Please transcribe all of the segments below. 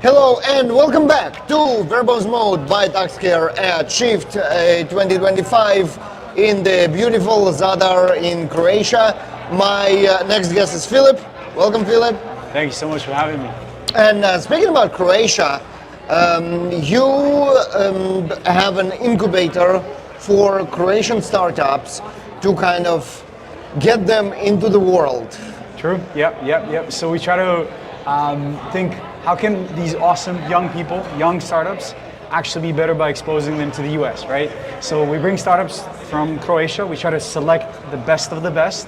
Hello and welcome back to Verbose Mode by TaxCare at Shift 2025 in the beautiful Zadar in Croatia. My next guest is Filip. Welcome, Filip. Thank you so much for having me. And speaking about Croatia, you have an incubator for Croatian startups to kind of get them into the world. True. Yep. So we try to think, how can these awesome young people, young startups, actually be better by exposing them to the US, right? So we bring startups from Croatia, we try to select the best of the best,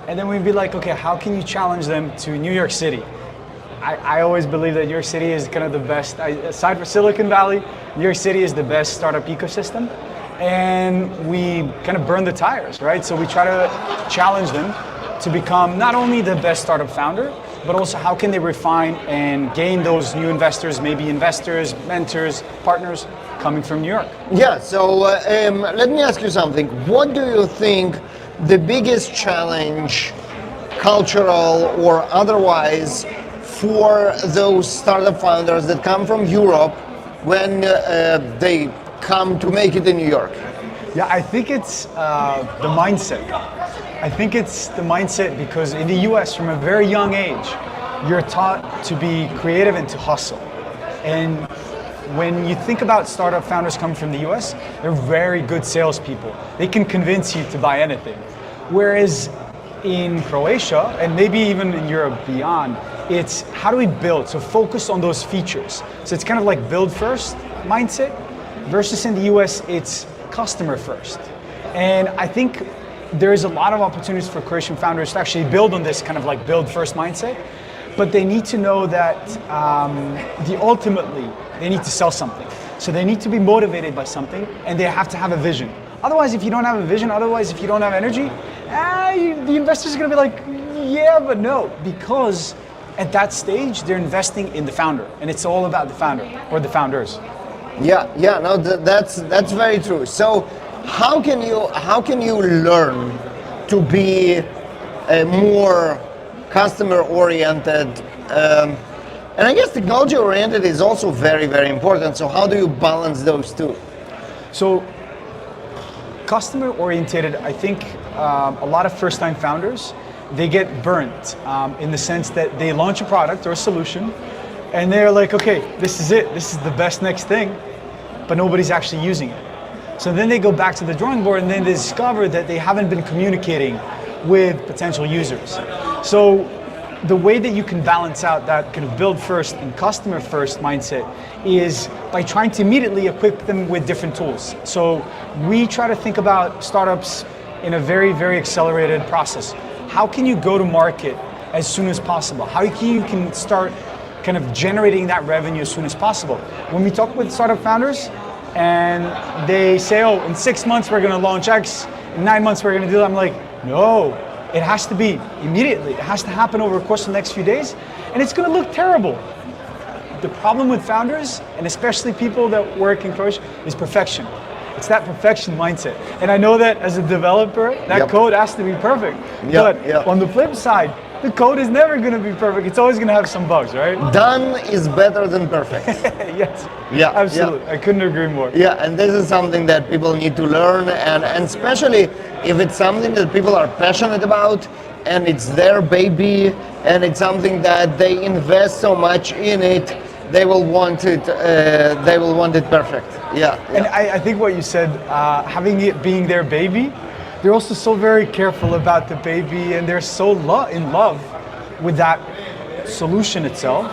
and then we'd be like, okay, how can you challenge them to New York City? I always believe that New York City is kind of the best, aside from Silicon Valley, New York City is the best startup ecosystem, and we kind of burn the tires, right? So we try to challenge them to become not only the best startup founder, but also how can they refine and gain those new investors, maybe investors, mentors, partners coming from New York. Yeah, so let me ask you something. What do you think the biggest challenge, cultural or otherwise, for those startup founders that come from Europe when they come to make it in New York? Yeah, I think it's the mindset. I think it's the mindset because in the US, from a very young age, you're taught to be creative and to hustle. And when you think about startup founders coming from the US, they're very good salespeople. They can convince you to buy anything. Whereas in Croatia, and maybe even in Europe beyond, it's how do we build? So focus on those features. So it's kind of like build first mindset versus in the US, it's customer first. And I think there's a lot of opportunities for Croatian founders to actually build on this kind of like build first mindset, but they need to know that ultimately they need to sell something. So they need to be motivated by something and they have to have a vision. Otherwise, if you don't have a vision, if you don't have energy, the investors are gonna be like, yeah, but no, because at that stage, they're investing in the founder and it's all about the founder or the founders. Yeah, no, that's very true. So how can you learn to be a more customer oriented and I guess technology oriented is also very, very important. So how do you balance those two? So customer oriented, I think a lot of first time founders, they get burnt in the sense that they launch a product or a solution and they're like, okay, this is it, this is the best next thing, but nobody's actually using it. So then they go back to the drawing board and then they discover that they haven't been communicating with potential users. So the way that you can balance out that kind of build first and customer first mindset is by trying to immediately equip them with different tools. So we try to think about startups in a very, very accelerated process. How can you go to market as soon as possible? How can start kind of generating that revenue as soon as possible? When we talk with startup founders, and they say, oh, in 6 months we're gonna launch X, in 9 months we're gonna do that. I'm like, no, it has to be immediately. It has to happen over the course of the next few days, and it's gonna look terrible. The problem with founders, and especially people that work in Croatia, is perfection. It's that perfection mindset. And I know that as a developer, that code has to be perfect. But on the flip side, the code is never going to be perfect. It's always going to have some bugs, right? Done is better than perfect. Yes. Yeah. Absolutely. Yeah. I couldn't agree more. Yeah, and this is something that people need to learn, and especially if it's something that people are passionate about, and it's their baby, and it's something that they invest so much in it, they will want it. They will want it perfect. Yeah. And I think what you said, having it being their baby. They're also so very careful about the baby and they're so in love with that solution itself,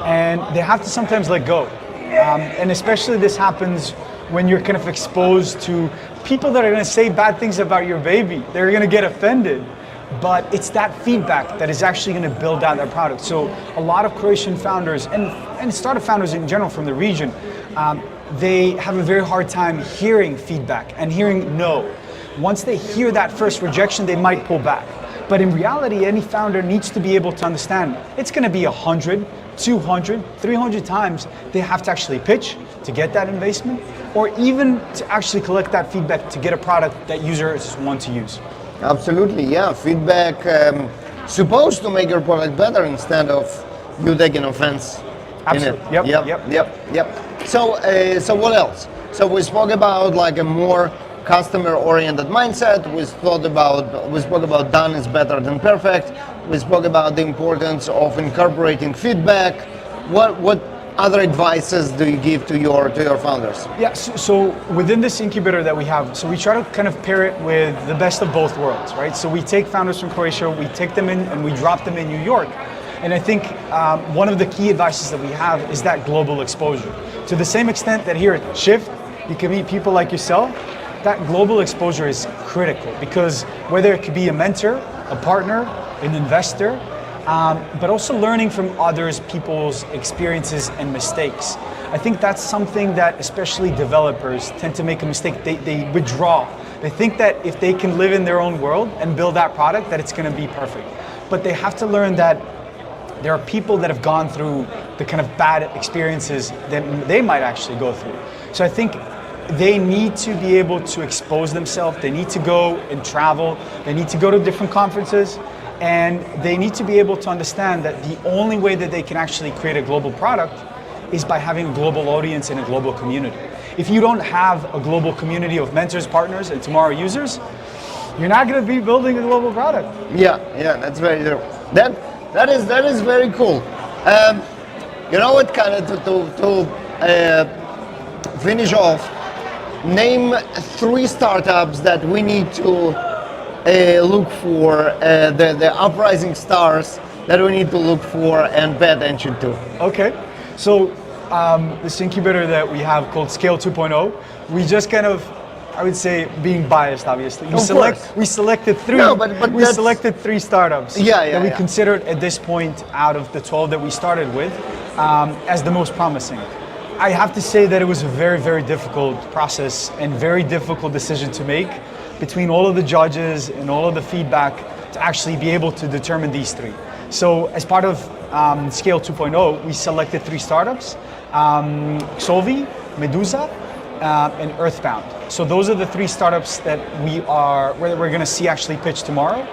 and they have to sometimes let go. And especially this happens when you're kind of exposed to people that are going to say bad things about your baby. They're going to get offended, but it's that feedback that is actually going to build out their product. So a lot of Croatian founders and startup founders in general from the region, they have a very hard time hearing feedback and hearing no. Once they hear that first rejection, they might pull back. But in reality, any founder needs to be able to understand it's going to be 100, 200, 300 times they have to actually pitch to get that investment, or even to actually collect that feedback to get a product that users want to use. Absolutely, yeah. Feedback supposed to make your product better instead of you taking offense. Absolutely. Yep. So what else? So we spoke about like a more customer-oriented mindset. We spoke about done is better than perfect. We spoke about the importance of incorporating feedback. What other advices do you give to your founders? Yeah, so within this incubator that we have, so we try to kind of pair it with the best of both worlds, right? So we take founders from Croatia, we take them in and we drop them in New York. And I think one of the key advices that we have is that global exposure. To the same extent that here at Shift, you can meet people like yourself, that global exposure is critical because whether it could be a mentor, a partner, an investor, but also learning from others, people's experiences and mistakes. I think that's something that especially developers tend to make a mistake. They withdraw. They think that if they can live in their own world and build that product, that it's going to be perfect. But they have to learn that there are people that have gone through the kind of bad experiences that they might actually go through. So I think they need to be able to expose themselves. They need to go and travel. They need to go to different conferences. And they need to be able to understand that the only way that they can actually create a global product is by having a global audience and a global community. If you don't have a global community of mentors, partners, and tomorrow users, you're not going to be building a global product. Yeah, that's very true. That is very cool. You know what? Kind of to finish off, name 3 startups that we need to look for, the uprising stars that we need to look for and pay attention to. Okay, so this incubator that we have called Scale 2.0, we just kind of, I would say, being biased, obviously. We selected 3. No, but we selected 3 startups that we considered at this point out of the 12 that we started with as the most promising. I have to say that it was a very, very difficult process and very difficult decision to make between all of the judges and all of the feedback to actually be able to determine these 3. So as part of Scale 2.0, we selected 3 startups, Solvi, Medusa, and Earthbound. So those are the 3 startups that we're going to see actually pitch tomorrow.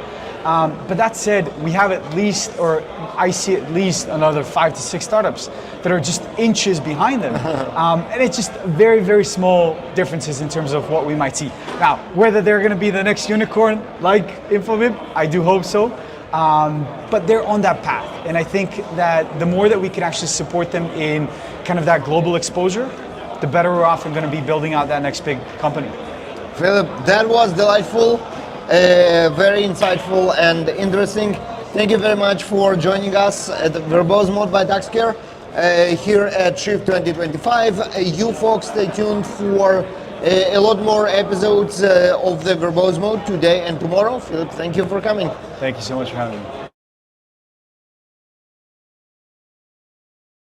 But that said, we have at least, or I see at least another 5 to 6 startups that are just inches behind them. And it's just very, very small differences in terms of what we might see. Now, whether they're going to be the next unicorn like Infobip, I do hope so. But they're on that path. And I think that the more that we can actually support them in kind of that global exposure, the better we're often going to be building out that next big company. Filip, that was delightful, very insightful and interesting. Thank you very much for joining us at the Verbose Mode by TaxCare here at Shift 2025. You folks stay tuned for a lot more episodes of the Verbose Mode today and tomorrow. Filip, thank you for coming. Thank you so much for having me.